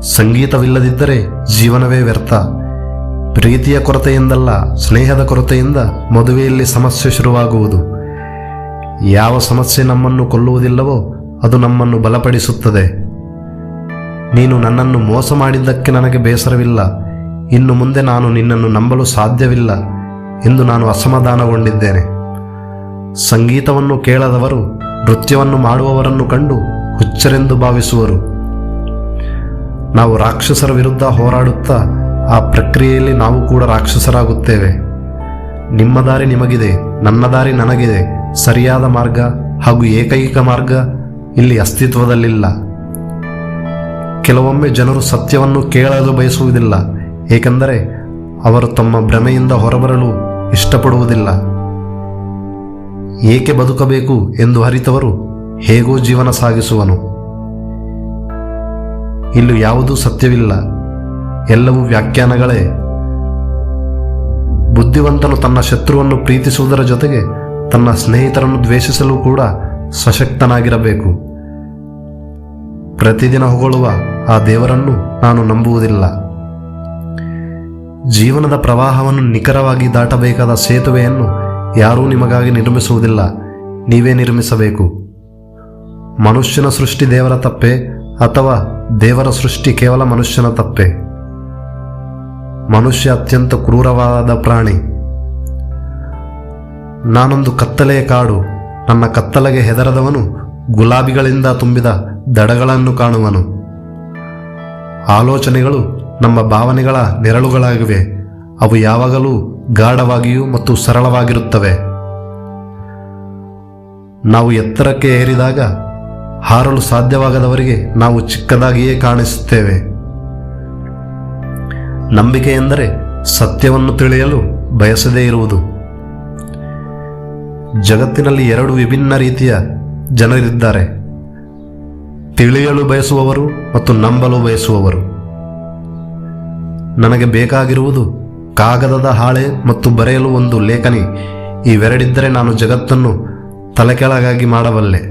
ಸಂಗೀತವಿಲ್ಲದಿದ್ದರೆ ಜೀವನವೇ ವ್ಯರ್ಥ. ಪ್ರೀತಿಯ ಕೊರತೆಯಿಂದಲ್ಲ, ಸ್ನೇಹದ ಕೊರತೆಯಿಂದ ಮದುವೆಯಲ್ಲಿ ಸಮಸ್ಯೆ ಶುರುವಾಗುವುದು. ಯಾವ ಸಮಸ್ಯೆ ನಮ್ಮನ್ನು ಕೊಲ್ಲುವುದಿಲ್ಲವೋ ಅದು ನಮ್ಮನ್ನು ಬಲಪಡಿಸುತ್ತದೆ. ನೀನು ನನ್ನನ್ನು ಮೋಸ ಮಾಡಿದ್ದಕ್ಕೆ ನನಗೆ ಬೇಸರವಿಲ್ಲ, ಇನ್ನು ಮುಂದೆ ನಾನು ನಿನ್ನನ್ನು ನಂಬಲು ಸಾಧ್ಯವಿಲ್ಲ ಎಂದು ನಾನು ಅಸಮಾಧಾನಗೊಂಡಿದ್ದೇನೆ. ಸಂಗೀತವನ್ನು ಕೇಳದವರು ನೃತ್ಯವನ್ನು ಮಾಡುವವರನ್ನು ಕಂಡು ಹುಚ್ಚರೆಂದು ಭಾವಿಸುವರು. ನಾವು ರಾಕ್ಷಸರ ವಿರುದ್ಧ ಹೋರಾಡುತ್ತಾ ಆ ಪ್ರಕ್ರಿಯೆಯಲ್ಲಿ ನಾವು ಕೂಡ ರಾಕ್ಷಸರಾಗುತ್ತೇವೆ. ನಿಮ್ಮ ದಾರಿ ನಿಮಗಿದೆ, ನನ್ನ ದಾರಿ ನನಗಿದೆ. ಸರಿಯಾದ ಮಾರ್ಗ ಹಾಗೂ ಏಕೈಕ ಮಾರ್ಗ ಇಲ್ಲಿ ಅಸ್ತಿತ್ವದಲ್ಲಿಲ್ಲ. ಕೆಲವೊಮ್ಮೆ ಜನರು ಸತ್ಯವನ್ನು ಕೇಳಲು ಬಯಸುವುದಿಲ್ಲ, ಏಕೆಂದರೆ ಅವರು ತಮ್ಮ ಭ್ರಮೆಯಿಂದ ಹೊರಬರಲು ಇಷ್ಟಪಡುವುದಿಲ್ಲ. ಏಕೆ ಬದುಕಬೇಕು ಎಂದು ಅರಿತವರು ಹೇಗೋ ಜೀವನ ಸಾಗಿಸುವನು. ಇಲ್ಲಿ ಯಾವುದೂ ಸತ್ಯವಿಲ್ಲ, ಎಲ್ಲವೂ ವ್ಯಾಖ್ಯಾನಗಳೇ. ಬುದ್ಧಿವಂತನು ತನ್ನ ಶತ್ರುವನ್ನು ಪ್ರೀತಿಸುವುದರ ಜೊತೆಗೆ ತನ್ನ ಸ್ನೇಹಿತರನ್ನು ದ್ವೇಷಿಸಲು ಕೂಡ ಸಶಕ್ತನಾಗಿರಬೇಕು. ಪ್ರತಿದಿನ ಹೊಗಳುವ ಆ ದೇವರನ್ನು ನಾನು ನಂಬುವುದಿಲ್ಲ. ಜೀವನದ ಪ್ರವಾಹವನ್ನು ನಿಖರವಾಗಿ ದಾಟಬೇಕಾದ ಸೇತುವೆಯನ್ನು ಯಾರೂ ನಿಮಗಾಗಿ ನಿರ್ಮಿಸುವುದಿಲ್ಲ, ನೀವೇ ನಿರ್ಮಿಸಬೇಕು. ಮನುಷ್ಯನ ಸೃಷ್ಟಿ ದೇವರ ತಪ್ಪೆ ಅಥವಾ ದೇವರ ಸೃಷ್ಟಿ ಕೇವಲ ಮನುಷ್ಯನ ತಪ್ಪೆ? ಮನುಷ್ಯ ಅತ್ಯಂತ ಕ್ರೂರವಾದ ಪ್ರಾಣಿ. ನಾನೊಂದು ಕತ್ತಲೆಯ ಕಾಡು. ನನ್ನ ಕತ್ತಲೆಗೆ ಹೆದರದವನು ಗುಲಾಬಿಗಳಿಂದ ತುಂಬಿದ ದಡಗಳನ್ನು ಕಾಣುವನು. ಆಲೋಚನೆಗಳು ನಮ್ಮ ಭಾವನೆಗಳ ನೆರಳುಗಳಾಗಿವೆ. ಅವು ಯಾವಾಗಲೂ ಗಾಢವಾಗಿಯೂ ಮತ್ತು ಸರಳವಾಗಿರುತ್ತವೆ. ನಾವು ಎತ್ತರಕ್ಕೆ ಏರಿದಾಗ ಹಾರಲು ಸಾಧ್ಯವಾಗದವರಿಗೆ ನಾವು ಚಿಕ್ಕದಾಗಿಯೇ ಕಾಣಿಸುತ್ತೇವೆ. ನಂಬಿಕೆ ಎಂದರೆ ಸತ್ಯವನ್ನು ತಿಳಿಯಲು ಬಯಸದೇ ಇರುವುದು. ಜಗತ್ತಿನಲ್ಲಿ ಎರಡು ವಿಭಿನ್ನ ರೀತಿಯ ಜನರಿದ್ದಾರೆ: ತಿಳಿಯಲು ಬಯಸುವವರು ಮತ್ತು ನಂಬಲು ಬಯಸುವವರು. ನನಗೆ ಬೇಕಾಗಿರುವುದು ಕಾಗದದ ಹಾಳೆ ಮತ್ತು ಬರೆಯಲು ಒಂದು ಲೇಖನಿ. ಇವೆರಡಿದ್ದರೆ ನಾನು ಜಗತ್ತನ್ನು ತಲೆಕೆಳಗಾಗಿ ಮಾಡಬಲ್ಲೆ.